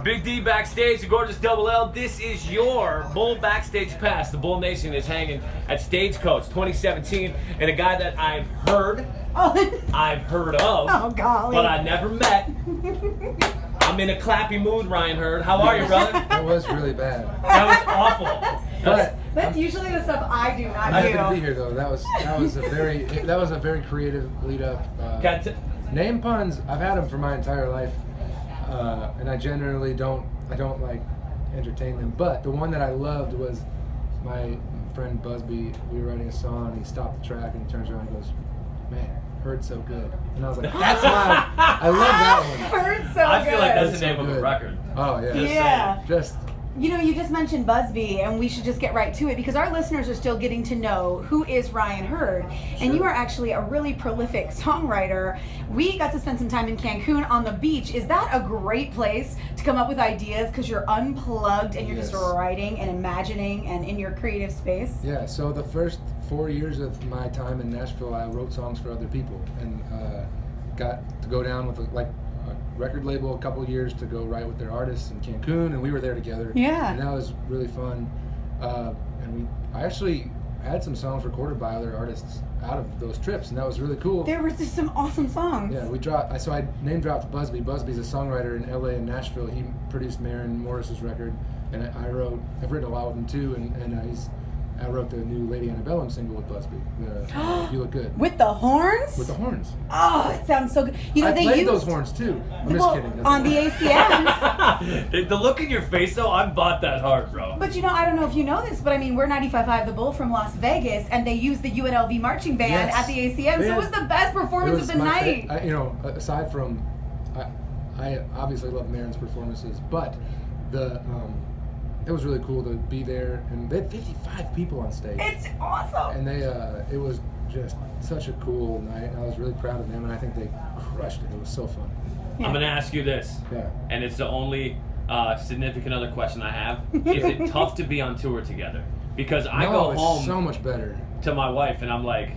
Big D backstage, the gorgeous Double L. This is your Bull Backstage Pass. The Bull Nation is hanging at Stagecoach 2017, and a guy that I've heard of, golly. but I never met. I'm in a clappy mood, Ryan Hurd. How are you, brother? That was really bad. That was awful. But That's usually the stuff I do, not I you. happy to be here though. That was a very creative lead up. Name puns, I've had them for my entire life, and I generally don't like entertain them. But the one that I loved was my friend Busby. We were writing a song, and he stopped the track, and he turns around and goes, "Man, Hurd so good." And I was like, "That's my." I love that one. Hurd so I feel good. like that's Hurd the name so of a good. record. Oh yeah. Yeah. Just. You know, you just mentioned Busby, and we should just get right to it because our listeners are still getting to know who is Ryan Hurd. And you are actually a really prolific songwriter. We got to spend some time in Cancun on the beach. Is that a great place to come up with ideas because you're unplugged and you're just writing and imagining and in your creative space? Yeah, so the first 4 years of my time in Nashville, I wrote songs for other people and got to go down with a record label a couple of years to go write with their artists in Cancun, and we were there together. Yeah. And that was really fun. I actually had some songs recorded by other artists out of those trips, and that was really cool. There were just some awesome songs. Yeah, so I name dropped Busby. Busby's a songwriter in LA and Nashville. He produced Maren Morris's record, and I've written a lot with him too, and I wrote the new Lady Antebellum single with Busby. You Look Good. With the horns? With the horns. Oh, it sounds so good. You know, I they played used those horns too. I'm just kidding. That's on a lie. the ACMs. The look in your face, though, I bought that hard, bro. But you know, I don't know if you know this, but I mean, we're 95.5 The Bull from Las Vegas, and they used the UNLV marching band Yes. at the ACM, so it was the best performance of the night. Aside from, I obviously love Maren's performances, but it was really cool to be there, and they had 55 people on stage. It's awesome. And it was just such a cool night, and I was really proud of them, and I think they crushed it. It was so fun. Yeah. I'm going to ask you this, and it's the only significant other question I have. Is it tough to be on tour together? Because I go home it's so much better. to my wife, and I'm like,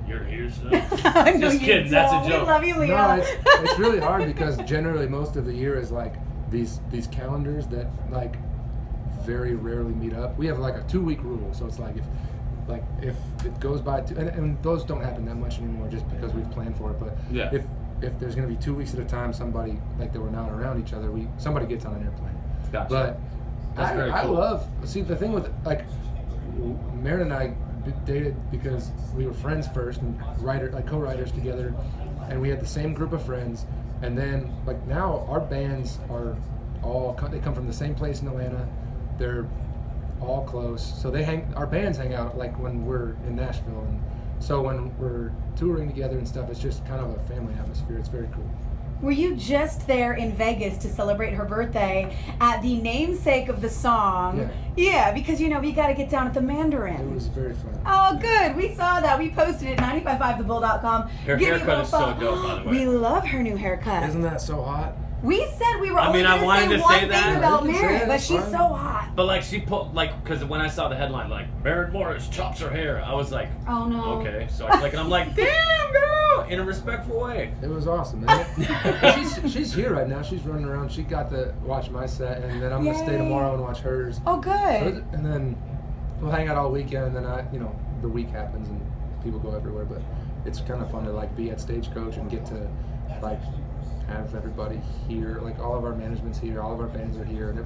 "You're here, son?" I know Just you kidding, that's a don't. joke. We love you, Leo. No, it's really hard because generally most of the year is like these calendars that like very rarely meet up. We have like a 2-week rule, so it's like if it goes by and those don't happen that much anymore just because we've planned for it. But if there's gonna be 2 weeks at a time, somebody like that we're not around each other, somebody gets on an airplane. Gotcha. But That's very I cool. love the thing with like Maren and I dated because we were friends first and co-writers together, and we had the same group of friends, and then like now our bands are they come from the same place in Atlanta. They're all close, so our bands hang out like when we're in Nashville, and so when we're touring together and stuff, it's just kind of a family atmosphere. It's very cool. Were you just there in Vegas to celebrate her birthday at the namesake of the song? Yeah, because you know, we got to get down at the Mandarin. It was very fun. Oh, good. We saw that. We posted it at 955thebull.com. Her haircut is so dope, by the way. We love her new haircut. Isn't that so hot? We said we were I only mean, I going wanted to to say say one that. thing Yeah, about you can say Maren, it, but it's she's fine. so hot. But like she put because when I saw the headline like Maren Morris chops her hair, I was like, Oh, no. okay. So I click and I'm like, damn girl, in a respectful way. It was awesome. And she's here right now. She's running around. She got to watch my set, and then I'm gonna stay Yay. tomorrow and watch hers. Oh, good. And then we'll hang out all weekend, and then the week happens and people go everywhere. But it's kind of fun to like be at Stagecoach and get to like have everybody here. Like all of our management's here, all of our bands are here, and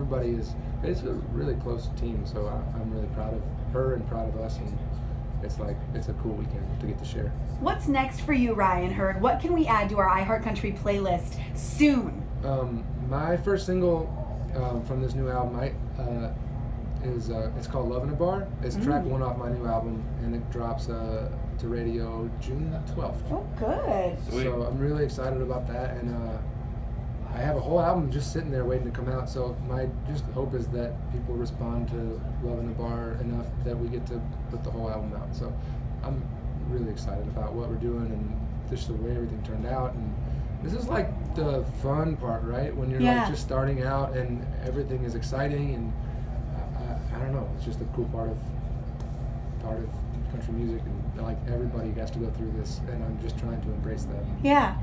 it's a really close team. So I'm really proud of her and proud of us, and it's a cool weekend to get to share. What's next for you, Ryan Hurd? What can we add to our iHeartCountry playlist soon? My first single from this new album is it's called Love in a Bar. It's track 1 off my new album, and it drops to radio June 12th. Oh, good. Sweet. So I'm really excited about that, and I have a whole album just sitting there waiting to come out. So my just hope is that people respond to Love in a Bar enough that we get to put the whole album out. So I'm really excited about what we're doing and just the way everything turned out. And this is like the fun part, right? When you're like just starting out and everything is exciting, and I don't know, it's just a cool part of country music, and like everybody has to go through this, and I'm just trying to embrace that. Yeah,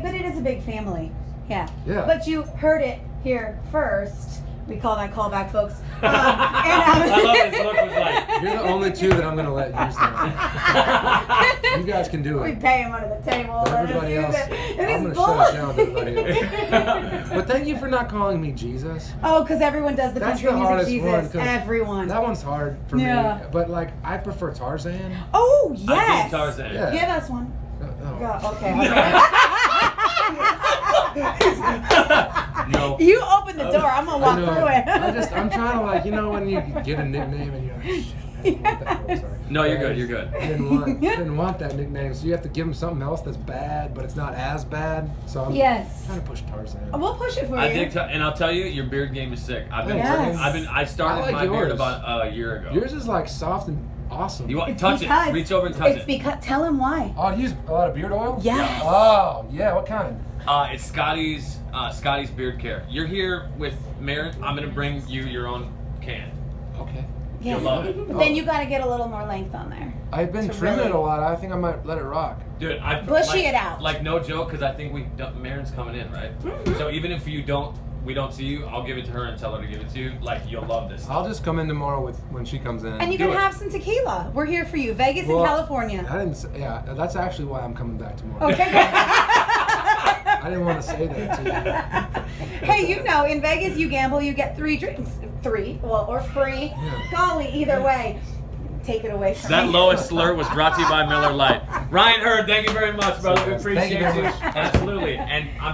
but it is a big family. Yeah. Yeah. But you heard it here first. We call that callback, folks. I love his look was like. You're the only two that I'm going to let use that. You guys can do We it. pay him under the table. But everybody else, I'm going to shut it down with everybody else. But thank you for not calling me Jesus. Oh, because everyone does the That's country the music hardest Jesus. one, 'cause Everyone. That one's hard for Yeah. me. But like, I prefer Tarzan. Oh, I yes. think Tarzan. Yeah. Give us one. No. Go. Okay. No. You open the door. I'm gonna walk I know. through it. I'm trying to like, when you get a nickname and you're like, shit, I didn't want that. Oh, sorry. No, you're good. You're good. I didn't want that nickname, so you have to give him something else that's bad, but it's not as bad. So I'm Yes. trying to push Tarzan. We'll push it for I you. dig, and I'll tell you, your beard game is sick. I Yes. started I like my beard yours. about a year ago. Yours is like soft and awesome. You want It's touch because- it? Reach over and touch It's it. because. Tell him why. Oh, you use a lot of beard oil? Yes. Oh, yeah. What kind? It's Scotty's Beard Care. You're here with Maren. I'm gonna bring you your own can. Okay. Yes. You'll love it. But then you got to get a little more length on there. I've been To trimming really- it a lot. I think I might let it rock. Dude, Bushy it out. Like no joke, because I think Maren's coming in, right? So even if we don't see you, I'll give it to her and tell her to give it to you. Like you'll love this. I'll just come in tomorrow when she comes in. And you Do can it. have some tequila. We're here for you. Vegas Well, and California. I didn't say, yeah, that's actually why I'm coming back tomorrow. Okay. I didn't want to say that to you. Hey, in Vegas you gamble, you get 3 drinks. 3, or free. Yeah. Golly, either way. Take it away from That me. lowest slur was brought to you by Miller Lite. Ryan Hurd, thank you very much, brother. We appreciate Thank you very you. much. Absolutely. And I'm